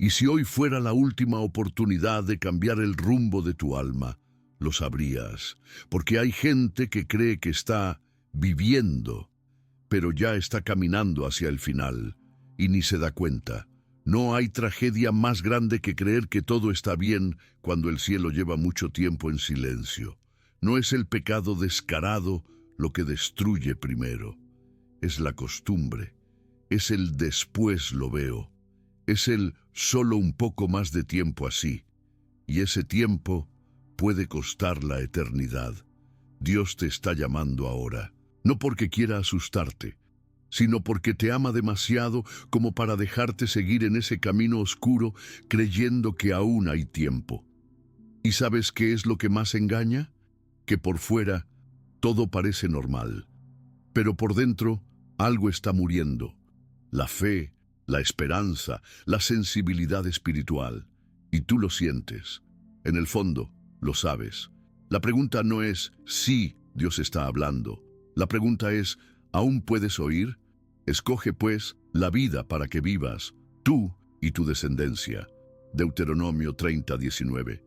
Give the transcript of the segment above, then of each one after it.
Y si hoy fuera la última oportunidad de cambiar el rumbo de tu alma, lo sabrías, porque hay gente que cree que está viviendo, pero ya está caminando hacia el final, y ni se da cuenta. No hay tragedia más grande que creer que todo está bien cuando el cielo lleva mucho tiempo en silencio. No es el pecado descarado lo que destruye primero, es la costumbre, es el después lo veo, es el solo un poco más de tiempo así, y ese tiempo puede costar la eternidad. Dios te está llamando ahora, no porque quiera asustarte, sino porque te ama demasiado como para dejarte seguir en ese camino oscuro creyendo que aún hay tiempo. ¿Y sabes qué es lo que más engaña? Que por fuera todo parece normal, pero por dentro algo está muriendo. La fe, la esperanza, la sensibilidad espiritual. Y tú lo sientes. En el fondo, lo sabes. La pregunta no es si Dios está hablando. La pregunta es, ¿aún puedes oír? Escoge, pues, la vida para que vivas, tú y tu descendencia. Deuteronomio 30:19.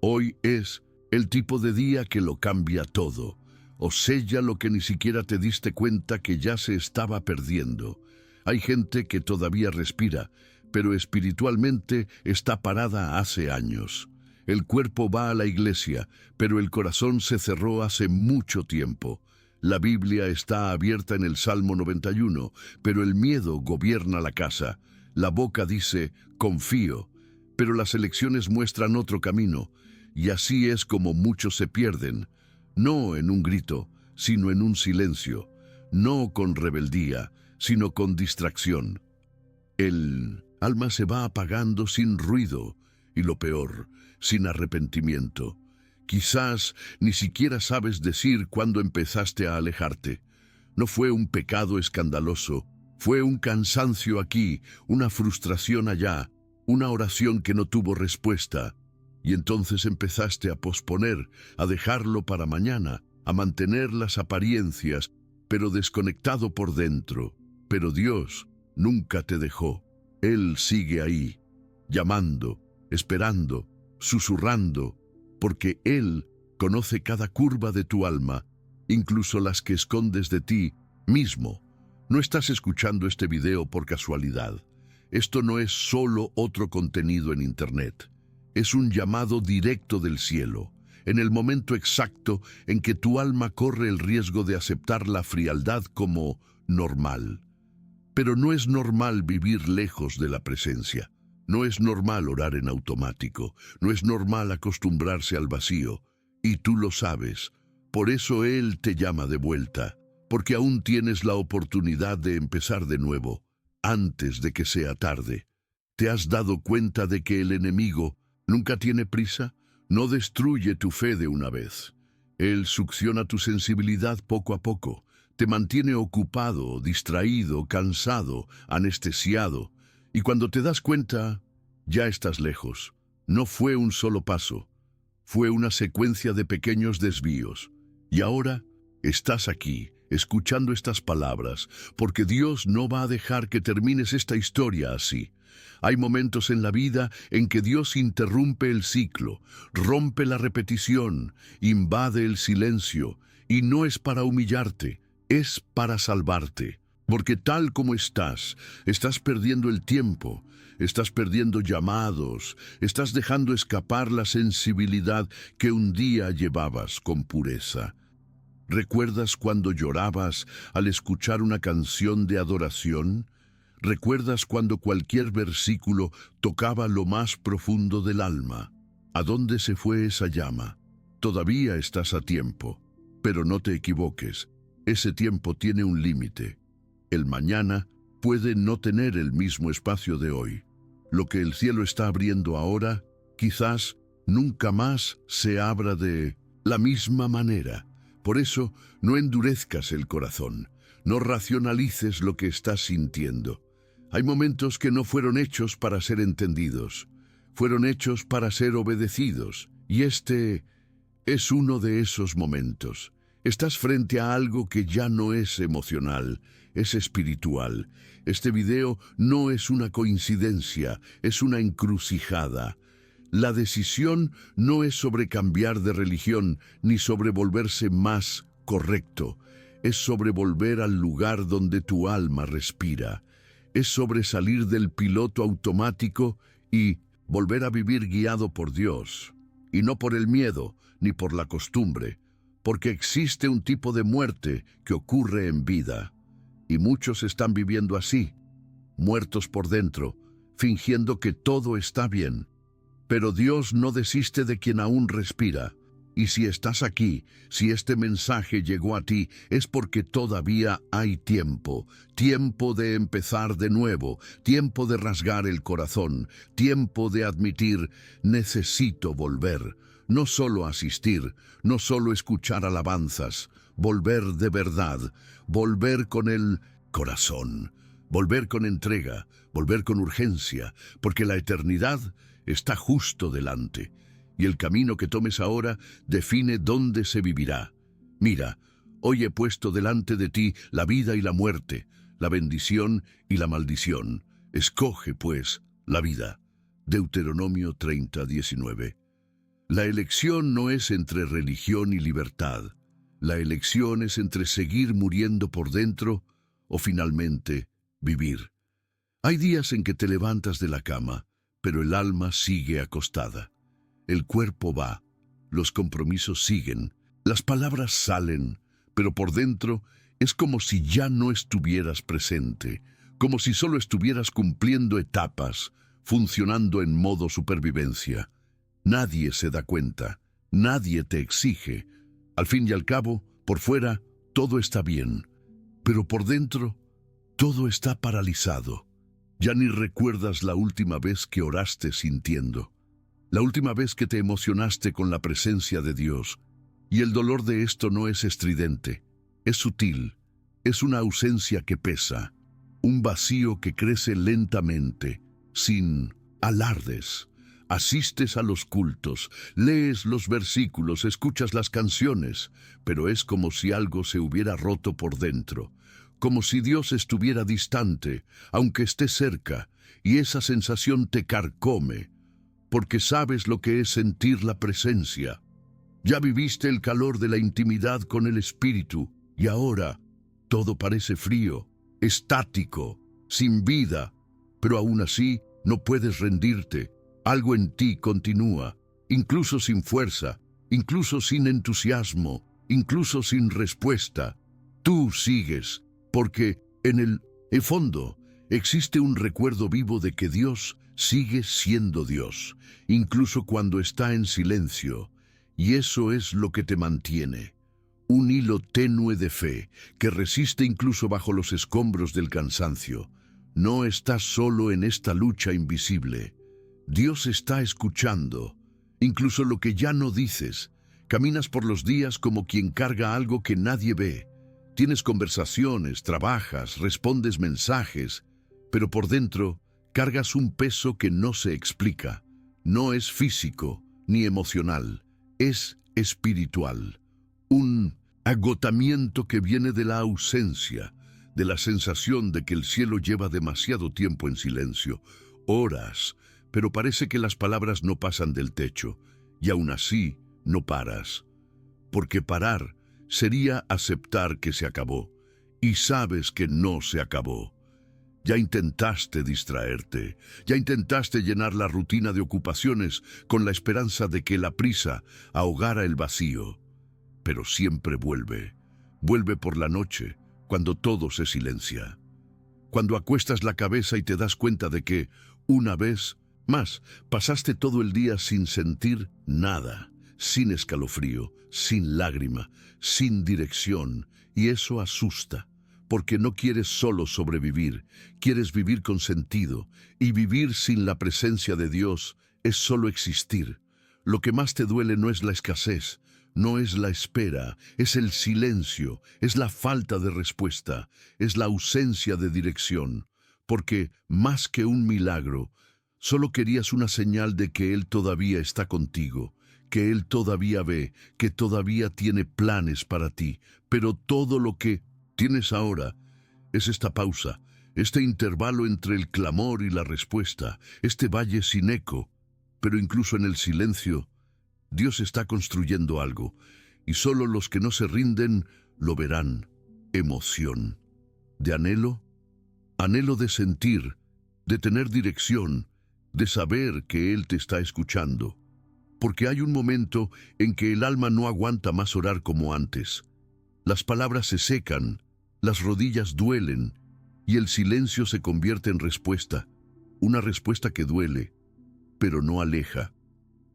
Hoy es el tipo de día que lo cambia todo, o sella lo que ni siquiera te diste cuenta que ya se estaba perdiendo. Hay gente que todavía respira, pero espiritualmente está parada hace años. El cuerpo va a la iglesia, pero el corazón se cerró hace mucho tiempo. La Biblia está abierta en el Salmo 91, pero el miedo gobierna la casa. La boca dice, confío, pero las elecciones muestran otro camino, y así es como muchos se pierden, no en un grito, sino en un silencio, no con rebeldía, sino con distracción. El alma se va apagando sin ruido, y lo peor, sin arrepentimiento. Quizás ni siquiera sabes decir cuándo empezaste a alejarte. No fue un pecado escandaloso, fue un cansancio aquí, una frustración allá, una oración que no tuvo respuesta. Y entonces empezaste a posponer, a dejarlo para mañana, a mantener las apariencias, pero desconectado por dentro. Pero Dios nunca te dejó. Él sigue ahí, llamando, esperando, susurrando, porque Él conoce cada curva de tu alma, incluso las que escondes de ti mismo. No estás escuchando este video por casualidad. Esto no es solo otro contenido en Internet. Es un llamado directo del cielo, en el momento exacto en que tu alma corre el riesgo de aceptar la frialdad como normal. Pero no es normal vivir lejos de la presencia. No es normal orar en automático, no es normal acostumbrarse al vacío, y tú lo sabes. Por eso Él te llama de vuelta, porque aún tienes la oportunidad de empezar de nuevo, antes de que sea tarde. ¿Te has dado cuenta de que el enemigo nunca tiene prisa? No destruye tu fe de una vez. Él succiona tu sensibilidad poco a poco, te mantiene ocupado, distraído, cansado, anestesiado. Y cuando te das cuenta, ya estás lejos. No fue un solo paso, fue una secuencia de pequeños desvíos. Y ahora estás aquí, escuchando estas palabras, porque Dios no va a dejar que termines esta historia así. Hay momentos en la vida en que Dios interrumpe el ciclo, rompe la repetición, invade el silencio, y no es para humillarte, es para salvarte. Porque tal como estás perdiendo el tiempo, estás perdiendo llamados, estás dejando escapar la sensibilidad que un día llevabas con pureza. ¿Recuerdas cuando llorabas al escuchar una canción de adoración? ¿Recuerdas cuando cualquier versículo tocaba lo más profundo del alma? ¿A dónde se fue esa llama? Todavía estás a tiempo, pero no te equivoques, ese tiempo tiene un límite. El mañana puede no tener el mismo espacio de hoy. Lo que el cielo está abriendo ahora, quizás nunca más se abra de la misma manera. Por eso, no endurezcas el corazón, no racionalices lo que estás sintiendo. Hay momentos que no fueron hechos para ser entendidos, fueron hechos para ser obedecidos, y este es uno de esos momentos. Estás frente a algo que ya no es emocional, es espiritual. Este video no es una coincidencia, es una encrucijada. La decisión no es sobre cambiar de religión ni sobre volverse más correcto. Es sobre volver al lugar donde tu alma respira. Es sobre salir del piloto automático y volver a vivir guiado por Dios. Y no por el miedo ni por la costumbre, porque existe un tipo de muerte que ocurre en vida. Y muchos están viviendo así, muertos por dentro, fingiendo que todo está bien. Pero Dios no desiste de quien aún respira. Y si estás aquí, si este mensaje llegó a ti, es porque todavía hay tiempo. Tiempo de empezar de nuevo, tiempo de rasgar el corazón, tiempo de admitir, necesito volver. No solo asistir, no solo escuchar alabanzas, volver de verdad, volver con el corazón, volver con entrega, volver con urgencia, porque la eternidad está justo delante. Y el camino que tomes ahora define dónde se vivirá. Mira, hoy he puesto delante de ti la vida y la muerte, la bendición y la maldición. Escoge, pues, la vida. Deuteronomio 30:19. La elección no es entre religión y libertad. La elección es entre seguir muriendo por dentro o finalmente vivir. Hay días en que te levantas de la cama, pero el alma sigue acostada. El cuerpo va, los compromisos siguen, las palabras salen, pero por dentro es como si ya no estuvieras presente, como si solo estuvieras cumpliendo etapas, funcionando en modo supervivencia. Nadie se da cuenta, nadie te exige. Al fin y al cabo, por fuera, todo está bien, pero por dentro, todo está paralizado. Ya ni recuerdas la última vez que oraste sintiendo. La última vez que te emocionaste con la presencia de Dios. Y el dolor de esto no es estridente, es sutil, es una ausencia que pesa, un vacío que crece lentamente, sin alardes. Asistes a los cultos, lees los versículos, escuchas las canciones, pero es como si algo se hubiera roto por dentro, como si Dios estuviera distante, aunque esté cerca, y esa sensación te carcome, porque sabes lo que es sentir la presencia. Ya viviste el calor de la intimidad con el Espíritu, y ahora todo parece frío, estático, sin vida, pero aún así no puedes rendirte. Algo en ti continúa, incluso sin fuerza, incluso sin entusiasmo, incluso sin respuesta. Tú sigues, porque en el fondo existe un recuerdo vivo de que Dios sigue siendo Dios, incluso cuando está en silencio, y eso es lo que te mantiene. Un hilo tenue de fe que resiste incluso bajo los escombros del cansancio. No estás solo en esta lucha invisible. Dios está escuchando, incluso lo que ya no dices. Caminas por los días como quien carga algo que nadie ve. Tienes conversaciones, trabajas, respondes mensajes, pero por dentro cargas un peso que no se explica. No es físico ni emocional, es espiritual. Un agotamiento que viene de la ausencia, de la sensación de que el cielo lleva demasiado tiempo en silencio, horas, pero parece que las palabras no pasan del techo, y aún así no paras. Porque parar sería aceptar que se acabó, y sabes que no se acabó. Ya intentaste distraerte, ya intentaste llenar la rutina de ocupaciones con la esperanza de que la prisa ahogara el vacío. Pero siempre vuelve por la noche, cuando todo se silencia. Cuando acuestas la cabeza y te das cuenta de que, una vez más, pasaste todo el día sin sentir nada, sin escalofrío, sin lágrima, sin dirección, y eso asusta. Porque no quieres solo sobrevivir, quieres vivir con sentido, y vivir sin la presencia de Dios es solo existir. Lo que más te duele no es la escasez, no es la espera, es el silencio, es la falta de respuesta, es la ausencia de dirección, porque más que un milagro, solo querías una señal de que Él todavía está contigo, que Él todavía ve, que todavía tiene planes para ti, pero todo lo que tienes ahora es esta pausa, este intervalo entre el clamor y la respuesta, este valle sin eco, pero incluso en el silencio, Dios está construyendo algo, y solo los que no se rinden lo verán. Emoción. De anhelo, anhelo de sentir, de tener dirección, de saber que Él te está escuchando. Porque hay un momento en que el alma no aguanta más orar como antes. Las palabras se secan, las rodillas duelen, y el silencio se convierte en respuesta. Una respuesta que duele, pero no aleja.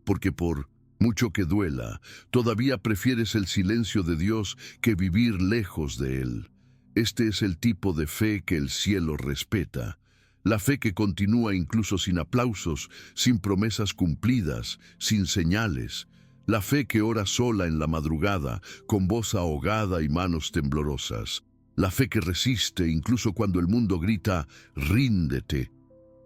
Porque por mucho que duela, todavía prefieres el silencio de Dios que vivir lejos de Él. Este es el tipo de fe que el cielo respeta. La fe que continúa incluso sin aplausos, sin promesas cumplidas, sin señales. La fe que ora sola en la madrugada, con voz ahogada y manos temblorosas. La fe que resiste incluso cuando el mundo grita, ríndete,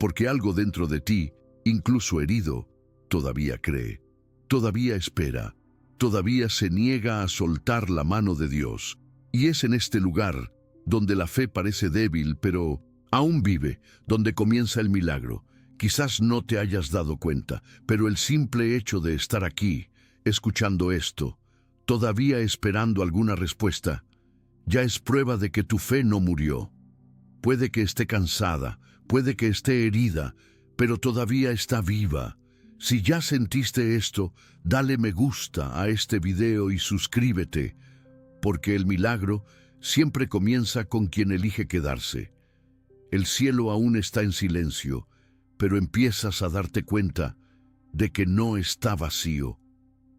porque algo dentro de ti, incluso herido, todavía cree, todavía espera, todavía se niega a soltar la mano de Dios. Y es en este lugar donde la fe parece débil, pero aún vive, donde comienza el milagro. Quizás no te hayas dado cuenta, pero el simple hecho de estar aquí, escuchando esto, todavía esperando alguna respuesta, ya es prueba de que tu fe no murió. Puede que esté cansada, puede que esté herida, pero todavía está viva. Si ya sentiste esto, dale me gusta a este video y suscríbete, porque el milagro siempre comienza con quien elige quedarse. El cielo aún está en silencio, pero empiezas a darte cuenta de que no está vacío.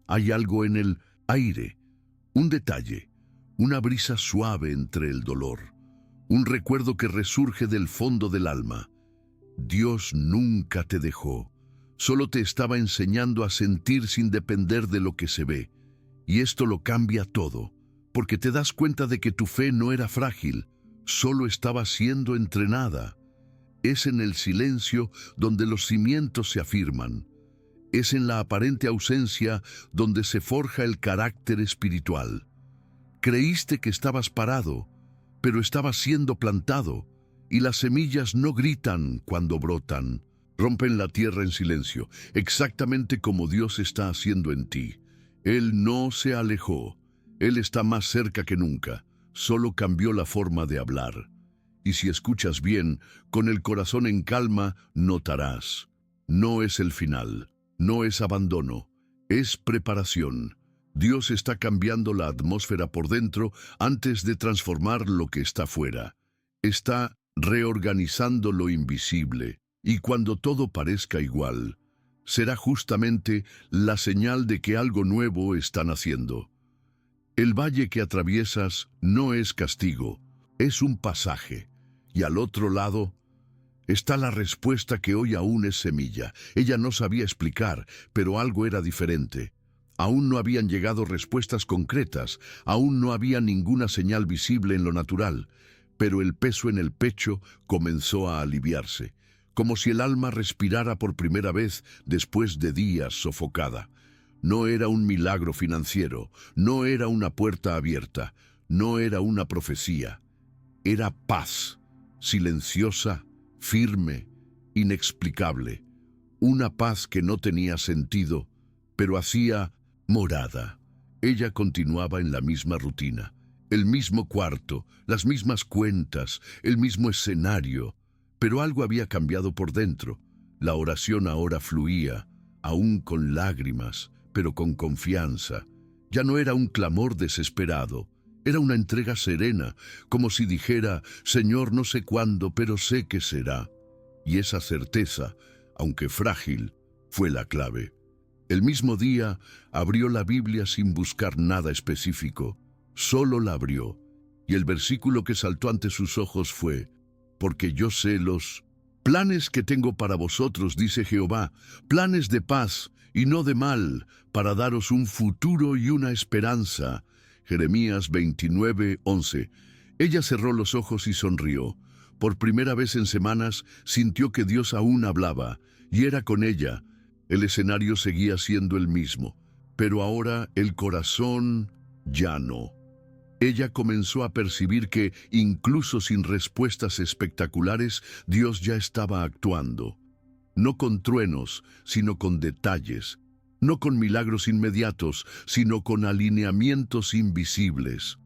Hay algo en el aire, un detalle, una brisa suave entre el dolor, un recuerdo que resurge del fondo del alma. Dios nunca te dejó, solo te estaba enseñando a sentir sin depender de lo que se ve. Y esto lo cambia todo, porque te das cuenta de que tu fe no era frágil, solo estaba siendo entrenada. Es en el silencio donde los cimientos se afirman. Es en la aparente ausencia donde se forja el carácter espiritual. Creíste que estabas parado, pero estabas siendo plantado, y las semillas no gritan cuando brotan. Rompen la tierra en silencio, exactamente como Dios está haciendo en ti. Él no se alejó, Él está más cerca que nunca, solo cambió la forma de hablar. Y si escuchas bien, con el corazón en calma, notarás. No es el final, no es abandono, es preparación. Dios está cambiando la atmósfera por dentro antes de transformar lo que está fuera. Está reorganizando lo invisible, y cuando todo parezca igual, será justamente la señal de que algo nuevo está naciendo. El valle que atraviesas no es castigo, es un pasaje, y al otro lado está la respuesta que hoy aún es semilla. Ella no sabía explicar, pero algo era diferente. Aún no habían llegado respuestas concretas, aún no había ninguna señal visible en lo natural, pero el peso en el pecho comenzó a aliviarse, como si el alma respirara por primera vez después de días sofocada. No era un milagro financiero, no era una puerta abierta, no era una profecía. Era paz, silenciosa, firme, inexplicable. Una paz que no tenía sentido, pero hacía morada. Ella continuaba en la misma rutina, el mismo cuarto, las mismas cuentas, el mismo escenario, pero algo había cambiado por dentro. La oración ahora fluía, aún con lágrimas, pero con confianza. Ya no era un clamor desesperado, era una entrega serena, como si dijera, Señor, no sé cuándo, pero sé que será. Y esa certeza, aunque frágil, fue la clave. El mismo día abrió la Biblia sin buscar nada específico, solo la abrió, y el versículo que saltó ante sus ojos fue, porque yo sé los planes que tengo para vosotros, dice Jehová, planes de paz y no de mal, para daros un futuro y una esperanza. Jeremías 29:11. Ella cerró los ojos y sonrió. Por primera vez en semanas sintió que Dios aún hablaba, y era con ella. El escenario seguía siendo el mismo, Pero ahora el corazón ya no. Ella comenzó a percibir que, incluso sin respuestas espectaculares, Dios ya estaba actuando. No con truenos, sino con detalles. No con milagros inmediatos, sino con alineamientos invisibles.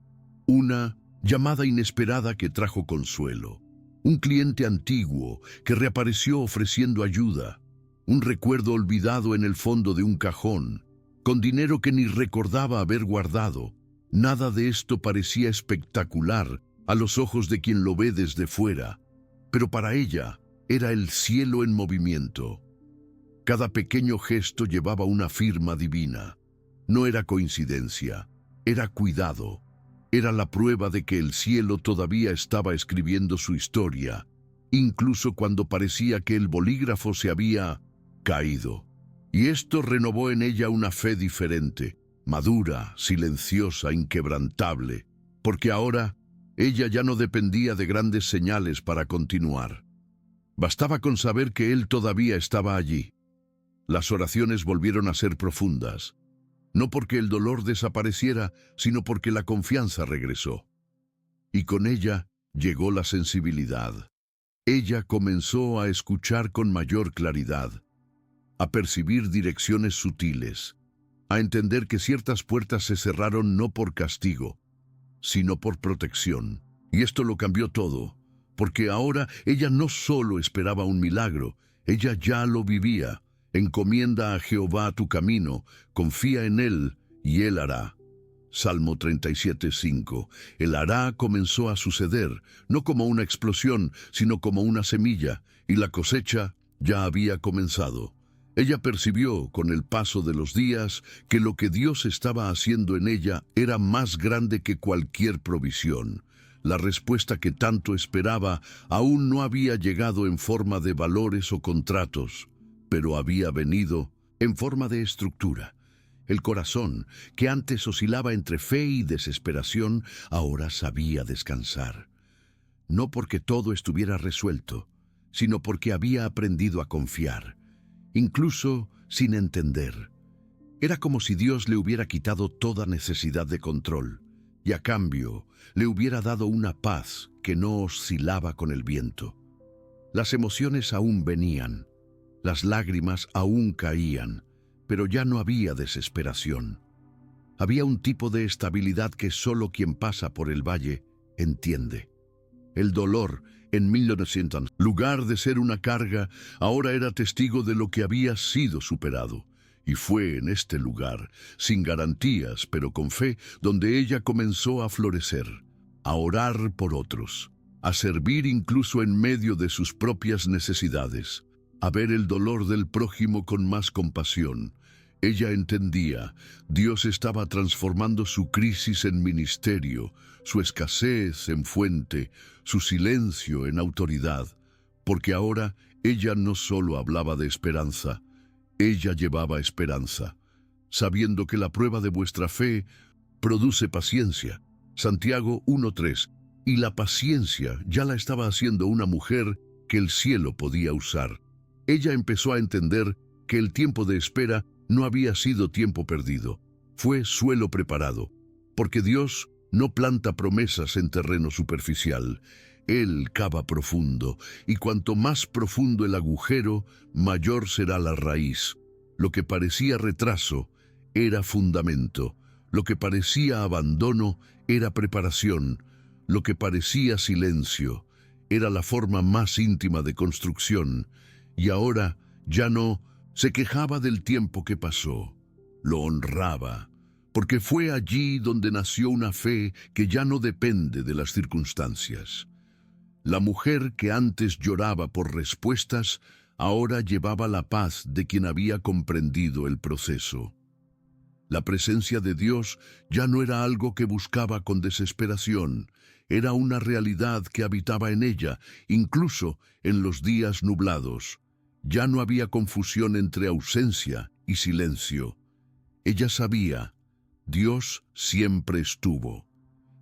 Una llamada inesperada que trajo consuelo. Un cliente antiguo que reapareció ofreciendo ayuda. Un recuerdo olvidado en el fondo de un cajón, con dinero que ni recordaba haber guardado. Nada de esto parecía espectacular a los ojos de quien lo ve desde fuera, pero para ella era el cielo en movimiento. Cada pequeño gesto llevaba una firma divina. No era coincidencia, era cuidado. Era la prueba de que el cielo todavía estaba escribiendo su historia, incluso cuando parecía que el bolígrafo se había caído. Y esto renovó en ella una fe diferente, madura, silenciosa, inquebrantable, porque ahora ella ya no dependía de grandes señales para continuar. Bastaba con saber que él todavía estaba allí. Las oraciones volvieron a ser profundas, no porque el dolor desapareciera, sino porque la confianza regresó. Y con ella llegó la sensibilidad. Ella comenzó a escuchar con mayor claridad, a percibir direcciones sutiles, a entender que ciertas puertas se cerraron no por castigo, sino por protección. Y esto lo cambió todo, porque ahora ella no solo esperaba un milagro, ella ya lo vivía. Encomienda a Jehová tu camino, confía en Él, y Él hará. Salmo 37:5. El hará comenzó a suceder, no como una explosión, sino como una semilla, y la cosecha ya había comenzado. Ella percibió, con el paso de los días, que lo que Dios estaba haciendo en ella era más grande que cualquier provisión. La respuesta que tanto esperaba aún no había llegado en forma de valores o contratos, pero había venido en forma de estructura. El corazón, que antes oscilaba entre fe y desesperación, ahora sabía descansar. No porque todo estuviera resuelto, sino porque había aprendido a confiar, incluso sin entender. Era como si Dios le hubiera quitado toda necesidad de control, y a cambio le hubiera dado una paz que no oscilaba con el viento. Las emociones aún venían, las lágrimas aún caían, pero ya no había desesperación. Había un tipo de estabilidad que solo quien pasa por el valle entiende. El dolor, en 1900, en lugar de ser una carga, ahora era testigo de lo que había sido superado. Y fue en este lugar, sin garantías, pero con fe, donde ella comenzó a florecer, a orar por otros, a servir incluso en medio de sus propias necesidades, a ver el dolor del prójimo con más compasión. Ella entendía, Dios estaba transformando su crisis en ministerio, su escasez en fuente, su silencio en autoridad, porque ahora ella no solo hablaba de esperanza, ella llevaba esperanza, sabiendo que la prueba de vuestra fe produce paciencia. Santiago 1:3, y la paciencia ya la estaba haciendo una mujer que el cielo podía usar. Ella empezó a entender que el tiempo de espera no había sido tiempo perdido, fue suelo preparado, porque Dios no planta promesas en terreno superficial. Él cava profundo, y cuanto más profundo el agujero, mayor será la raíz. Lo que parecía retraso era fundamento, lo que parecía abandono era preparación, lo que parecía silencio era la forma más íntima de construcción, y ahora ya no se quejaba del tiempo que pasó, lo honraba, porque fue allí donde nació una fe que ya no depende de las circunstancias. La mujer que antes lloraba por respuestas, ahora llevaba la paz de quien había comprendido el proceso. La presencia de Dios ya no era algo que buscaba con desesperación, era una realidad que habitaba en ella, incluso en los días nublados. Ya no había confusión entre ausencia y silencio. Ella sabía, Dios siempre estuvo,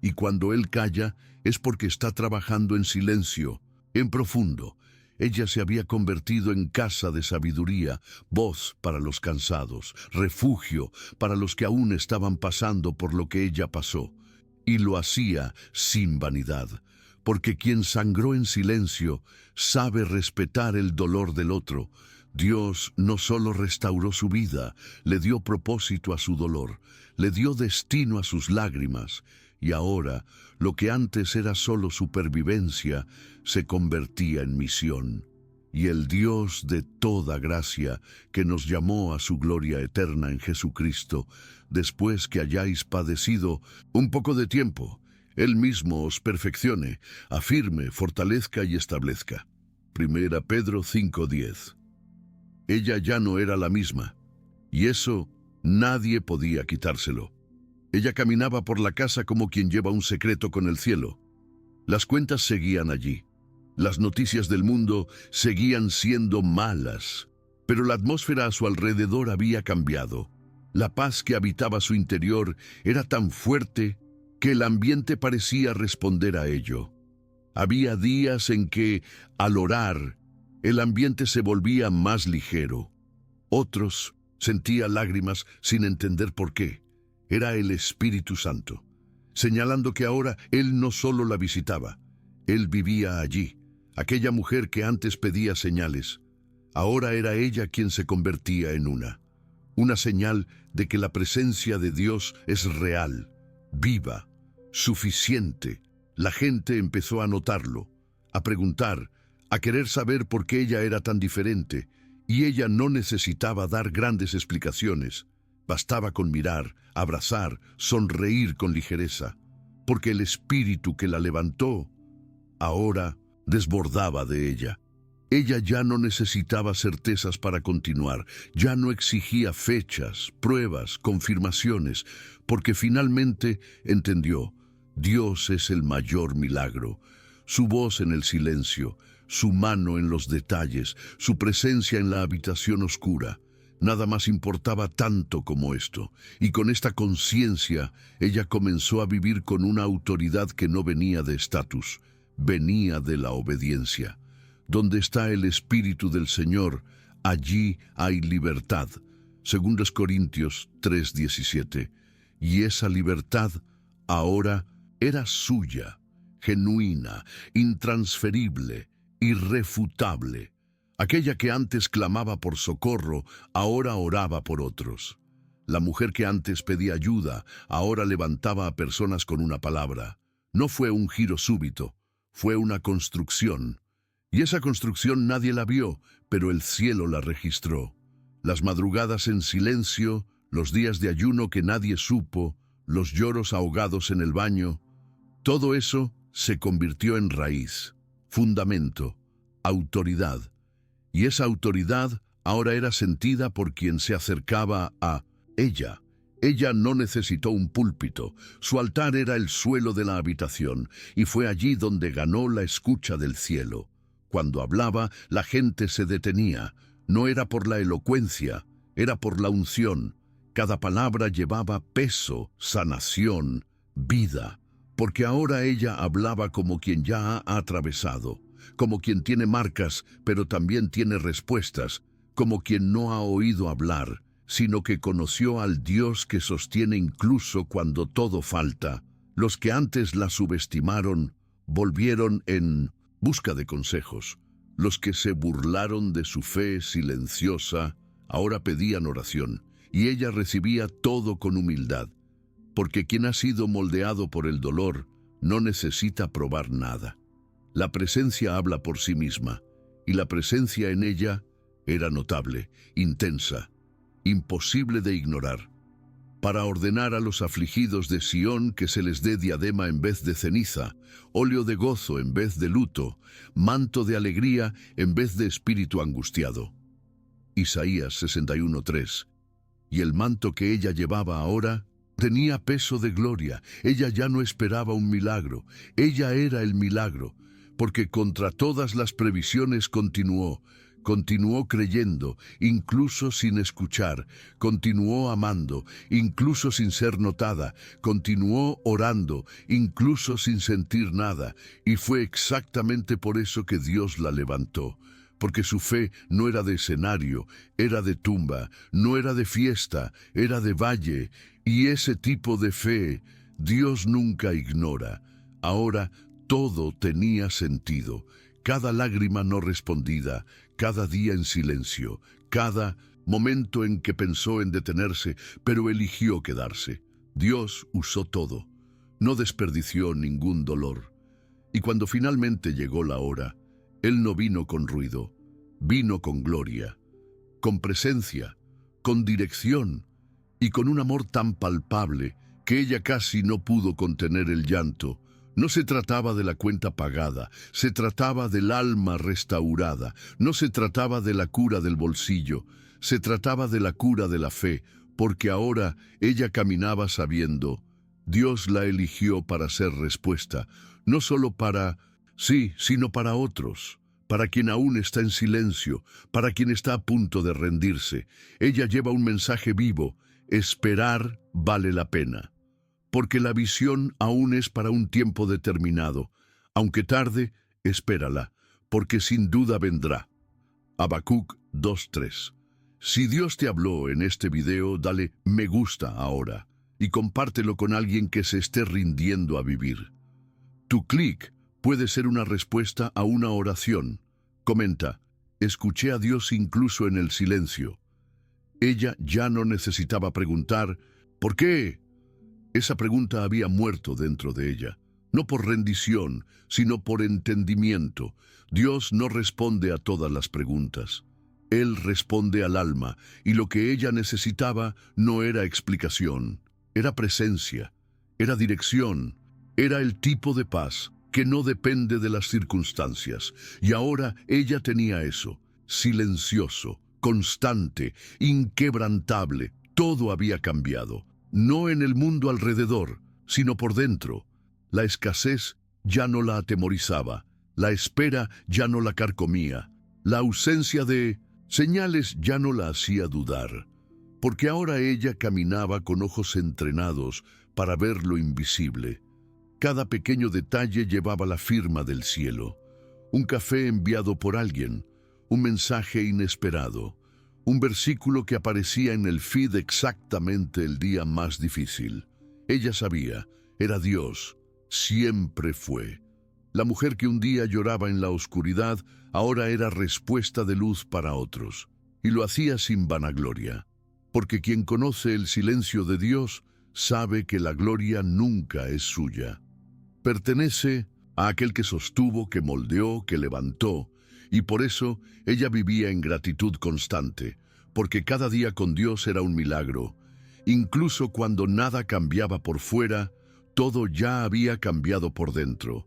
y cuando Él calla es porque está trabajando en silencio, en profundo, Ella se había convertido en casa de sabiduría, voz para los cansados, refugio para los que aún estaban pasando por lo que ella pasó. Y lo hacía sin vanidad, porque quien sangró en silencio sabe respetar el dolor del otro. Dios no solo restauró su vida, le dio propósito a su dolor, le dio destino a sus lágrimas, y ahora lo que antes era solo supervivencia se convertía en misión. Y el Dios de toda gracia, que nos llamó a su gloria eterna en Jesucristo, después que hayáis padecido un poco de tiempo, Él mismo os perfeccione, afirme, fortalezca y establezca. 1 Pedro 5:10. Ella ya no era la misma, y eso nadie podía quitárselo. Ella caminaba por la casa como quien lleva un secreto con el cielo. Las cuentas seguían allí. Las noticias del mundo seguían siendo malas, pero la atmósfera a su alrededor había cambiado. La paz que habitaba su interior era tan fuerte que el ambiente parecía responder a ello. Había días en que, al orar, el ambiente se volvía más ligero. Otros sentía lágrimas sin entender por qué. Era el Espíritu Santo, señalando que ahora Él no solo la visitaba, Él vivía allí. Aquella mujer que antes pedía señales, ahora era ella quien se convertía en una señal de que la presencia de Dios es real, viva, suficiente. La gente empezó a notarlo, a preguntar, a querer saber por qué ella era tan diferente, y ella no necesitaba dar grandes explicaciones. Bastaba con mirar, abrazar, sonreír con ligereza, porque el espíritu que la levantó ahora desbordaba de ella. Ella ya no necesitaba certezas para continuar, ya no exigía fechas, pruebas, confirmaciones, porque finalmente entendió, Dios es el mayor milagro. Su voz en el silencio, su mano en los detalles, su presencia en la habitación oscura. Nada más importaba tanto como esto, y con esta conciencia ella comenzó a vivir con una autoridad que no venía de estatus, venía de la obediencia. Donde está el Espíritu del Señor, allí hay libertad. 2 Corintios 3:17. Y esa libertad ahora era suya, genuina, intransferible, irrefutable. Aquella que antes clamaba por socorro, ahora oraba por otros. La mujer que antes pedía ayuda, ahora levantaba a personas con una palabra. No fue un giro súbito, fue una construcción. Y esa construcción nadie la vio, pero el cielo la registró. Las madrugadas en silencio, los días de ayuno que nadie supo, los lloros ahogados en el baño, todo eso se convirtió en raíz, fundamento, autoridad. Y esa autoridad ahora era sentida por quien se acercaba a ella. Ella no necesitó un púlpito, su altar era el suelo de la habitación, y fue allí donde ganó la escucha del cielo. Cuando hablaba, la gente se detenía. No era por la elocuencia, era por la unción. Cada palabra llevaba peso, sanación, vida. Porque ahora ella hablaba como quien ya ha atravesado, como quien tiene marcas, pero también tiene respuestas, como quien no ha oído hablar, sino que conoció al Dios que sostiene incluso cuando todo falta. Los que antes la subestimaron, volvieron en busca de consejos. Los que se burlaron de su fe silenciosa, ahora pedían oración, y ella recibía todo con humildad, porque quien ha sido moldeado por el dolor no necesita probar nada. La presencia habla por sí misma, y la presencia en ella era notable, intensa, imposible de ignorar. Para ordenar a los afligidos de Sión que se les dé diadema en vez de ceniza, óleo de gozo en vez de luto, manto de alegría en vez de espíritu angustiado. Isaías 61:3. Y el manto que ella llevaba ahora tenía peso de gloria. Ella ya no esperaba un milagro, ella era el milagro, porque contra todas las previsiones continuó, continuó creyendo, incluso sin escuchar, continuó amando, incluso sin ser notada, continuó orando, incluso sin sentir nada, y fue exactamente por eso que Dios la levantó. Porque su fe no era de escenario, era de tumba, no era de fiesta, era de valle, y ese tipo de fe Dios nunca ignora. Ahora todo tenía sentido, cada lágrima no respondida, cada día en silencio, cada momento en que pensó en detenerse, pero eligió quedarse. Dios usó todo, no desperdició ningún dolor. Y cuando finalmente llegó la hora, Él no vino con ruido, vino con gloria, con presencia, con dirección y con un amor tan palpable que ella casi no pudo contener el llanto. No se trataba de la cuenta pagada, se trataba del alma restaurada, no se trataba de la cura del bolsillo, se trataba de la cura de la fe, porque ahora ella caminaba sabiendo, Dios la eligió para ser respuesta, no solo para sí, sino para otros, para quien aún está en silencio, para quien está a punto de rendirse. Ella lleva un mensaje vivo: esperar vale la pena, porque la visión aún es para un tiempo determinado. Aunque tarde, espérala, porque sin duda vendrá. Habacuc 2:3. Si Dios te habló en este video, dale me gusta ahora y compártelo con alguien que se esté rindiendo a vivir. Tu clic puede ser una respuesta a una oración. Comenta: escuché a Dios incluso en el silencio. Ella ya no necesitaba preguntar ¿por qué? Esa pregunta había muerto dentro de ella, no por rendición, sino por entendimiento. Dios no responde a todas las preguntas. Él responde al alma, y lo que ella necesitaba no era explicación, era presencia, era dirección, era el tipo de paz que no depende de las circunstancias. Y ahora ella tenía eso, silencioso, constante, inquebrantable. Todo había cambiado. No en el mundo alrededor, sino por dentro. La escasez ya no la atemorizaba, la espera ya no la carcomía, la ausencia de señales ya no la hacía dudar, porque ahora ella caminaba con ojos entrenados para ver lo invisible. Cada pequeño detalle llevaba la firma del cielo: un café enviado por alguien, un mensaje inesperado, un versículo que aparecía en el feed exactamente el día más difícil. Ella sabía, era Dios, siempre fue. La mujer que un día lloraba en la oscuridad, ahora era respuesta de luz para otros. Y lo hacía sin vanagloria, porque quien conoce el silencio de Dios sabe que la gloria nunca es suya. Pertenece a aquel que sostuvo, que moldeó, que levantó, y por eso ella vivía en gratitud constante, porque cada día con Dios era un milagro. Incluso cuando nada cambiaba por fuera, todo ya había cambiado por dentro.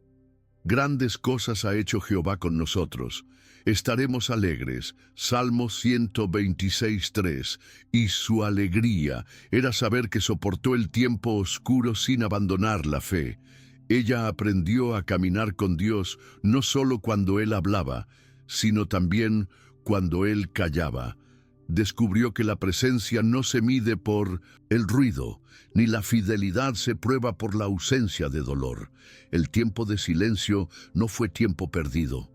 Grandes cosas ha hecho Jehová con nosotros. Estaremos alegres. Salmo 126:3. Y su alegría era saber que soportó el tiempo oscuro sin abandonar la fe. Ella aprendió a caminar con Dios no solo cuando Él hablaba, sino también cuando Él callaba. Descubrió que la presencia no se mide por el ruido, ni la fidelidad se prueba por la ausencia de dolor. El tiempo de silencio no fue tiempo perdido.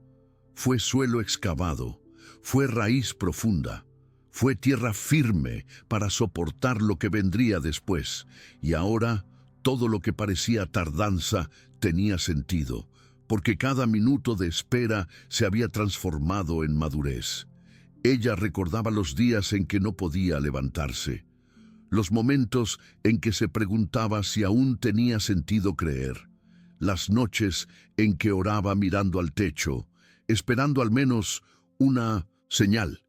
Fue suelo excavado, fue raíz profunda, fue tierra firme para soportar lo que vendría después. Y ahora todo lo que parecía tardanza tenía sentido, porque cada minuto de espera se había transformado en madurez. Ella recordaba los días en que no podía levantarse, los momentos en que se preguntaba si aún tenía sentido creer, las noches en que oraba mirando al techo, esperando al menos una señal.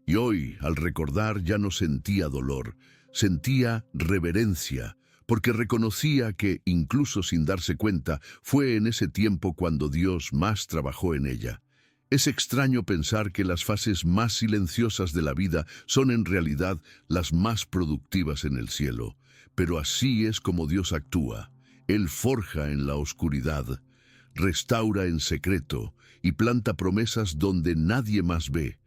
Y hoy, al recordar, ya no sentía dolor, sentía reverencia, porque reconocía que, incluso sin darse cuenta, fue en ese tiempo cuando Dios más trabajó en ella. Es extraño pensar que las fases más silenciosas de la vida son en realidad las más productivas en el cielo, pero así es como Dios actúa. Él forja en la oscuridad, restaura en secreto y planta promesas donde nadie más ve.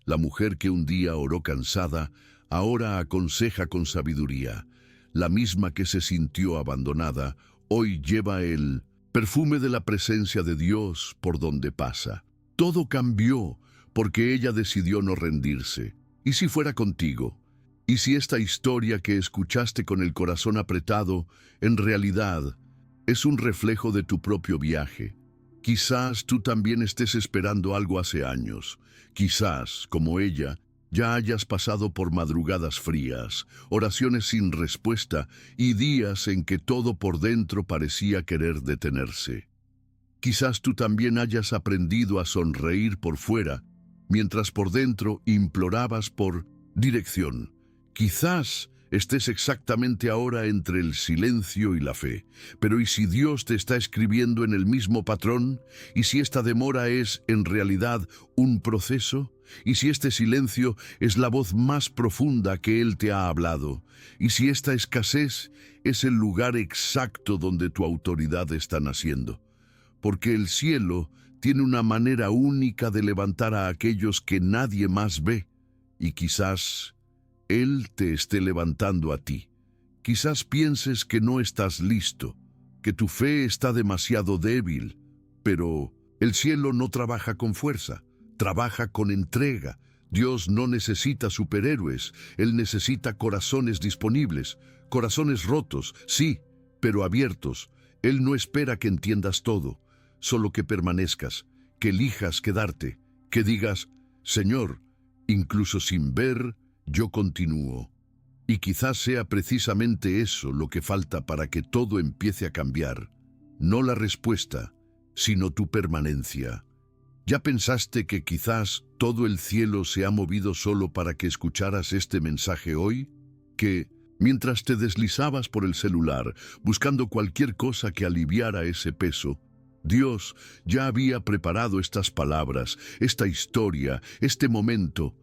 La mujer que un día oró cansada, ahora aconseja con sabiduría. La misma que se sintió abandonada, hoy lleva el perfume de la presencia de Dios por donde pasa. Todo cambió porque ella decidió no rendirse. ¿Y si fuera contigo? ¿Y si esta historia que escuchaste con el corazón apretado, en realidad es un reflejo de tu propio viaje? Quizás tú también estés esperando algo hace años. Quizás, como ella, ya hayas pasado por madrugadas frías, oraciones sin respuesta y días en que todo por dentro parecía querer detenerse. Quizás tú también hayas aprendido a sonreír por fuera, mientras por dentro implorabas por dirección. Quizás estés exactamente ahora entre el silencio y la fe. Pero ¿y si Dios te está escribiendo en el mismo patrón? ¿Y si esta demora es, en realidad, un proceso? ¿Y si este silencio es la voz más profunda que Él te ha hablado? ¿Y si esta escasez es el lugar exacto donde tu autoridad está naciendo? Porque el cielo tiene una manera única de levantar a aquellos que nadie más ve, y quizás Él te esté levantando a ti. Quizás pienses que no estás listo, que tu fe está demasiado débil, pero el cielo no trabaja con fuerza, trabaja con entrega. Dios no necesita superhéroes, Él necesita corazones disponibles, corazones rotos, sí, pero abiertos. Él no espera que entiendas todo, solo que permanezcas, que elijas quedarte, que digas, Señor, incluso sin ver, yo continúo. Y quizás sea precisamente eso lo que falta para que todo empiece a cambiar. No la respuesta, sino tu permanencia. ¿Ya pensaste que quizás todo el cielo se ha movido solo para que escucharas este mensaje hoy? Que, mientras te deslizabas por el celular, buscando cualquier cosa que aliviara ese peso, Dios ya había preparado estas palabras, esta historia, este momento,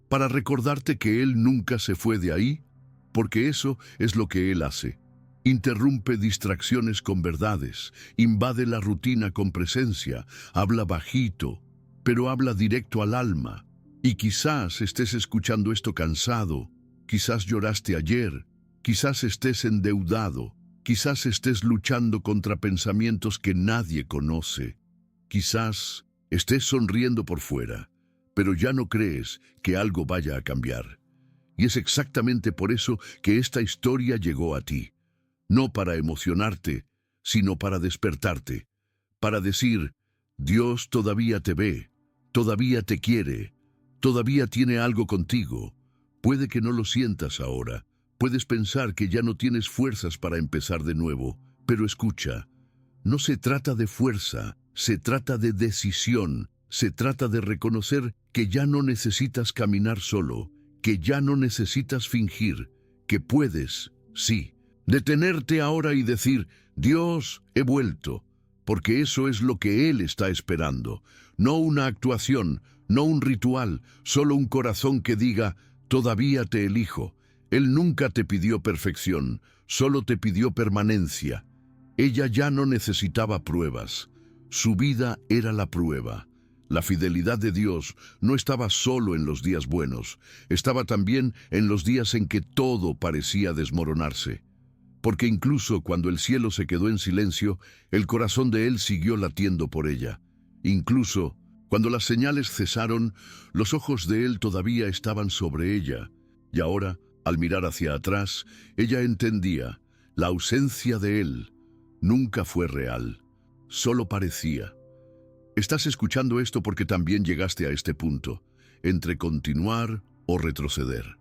para recordarte que Él nunca se fue de ahí, porque eso es lo que Él hace. Interrumpe distracciones con verdades, invade la rutina con presencia, habla bajito, pero habla directo al alma. Y quizás estés escuchando esto cansado, quizás lloraste ayer, quizás estés endeudado, quizás estés luchando contra pensamientos que nadie conoce, quizás estés sonriendo por fuera, pero ya no crees que algo vaya a cambiar. Y es exactamente por eso que esta historia llegó a ti. No para emocionarte, sino para despertarte, para decir, Dios todavía te ve, todavía te quiere, todavía tiene algo contigo. Puede que no lo sientas ahora, puedes pensar que ya no tienes fuerzas para empezar de nuevo, pero escucha, no se trata de fuerza, se trata de decisión, se trata de reconocer que ya no necesitas caminar solo, que ya no necesitas fingir, que puedes, sí, detenerte ahora y decir, Dios, he vuelto, porque eso es lo que Él está esperando. No una actuación, no un ritual, solo un corazón que diga, todavía te elijo. Él nunca te pidió perfección, solo te pidió permanencia. Ella ya no necesitaba pruebas. Su vida era la prueba. La fidelidad de Dios no estaba solo en los días buenos, estaba también en los días en que todo parecía desmoronarse. Porque incluso cuando el cielo se quedó en silencio, el corazón de Él siguió latiendo por ella. Incluso cuando las señales cesaron, los ojos de Él todavía estaban sobre ella. Y ahora, al mirar hacia atrás, ella entendía, la ausencia de Él nunca fue real, solo parecía. Estás escuchando esto porque también llegaste a este punto, entre continuar o retroceder,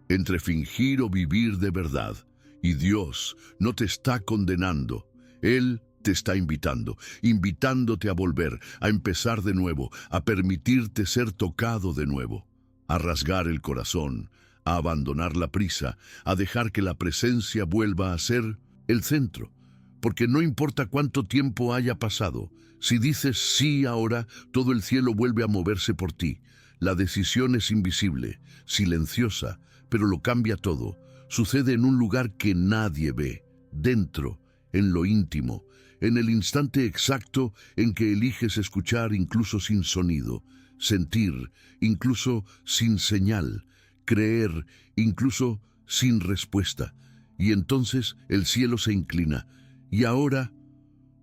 entre fingir o vivir de verdad. Y Dios no te está condenando, Él te está invitando, invitándote a volver, a empezar de nuevo, a permitirte ser tocado de nuevo, a rasgar el corazón, a abandonar la prisa, a dejar que la presencia vuelva a ser el centro. Porque no importa cuánto tiempo haya pasado, si dices sí ahora, todo el cielo vuelve a moverse por ti. La decisión es invisible, silenciosa, pero lo cambia todo. Sucede en un lugar que nadie ve, dentro, en lo íntimo, en el instante exacto en que eliges escuchar incluso sin sonido, sentir incluso sin señal, creer incluso sin respuesta. Y entonces el cielo se inclina. Y ahora,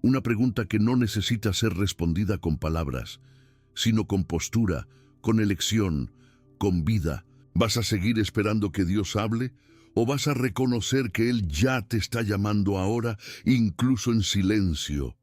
una pregunta que no necesita ser respondida con palabras, sino con postura, con elección, con vida. ¿Vas a seguir esperando que Dios hable? ¿O vas a reconocer que Él ya te está llamando ahora, incluso en silencio?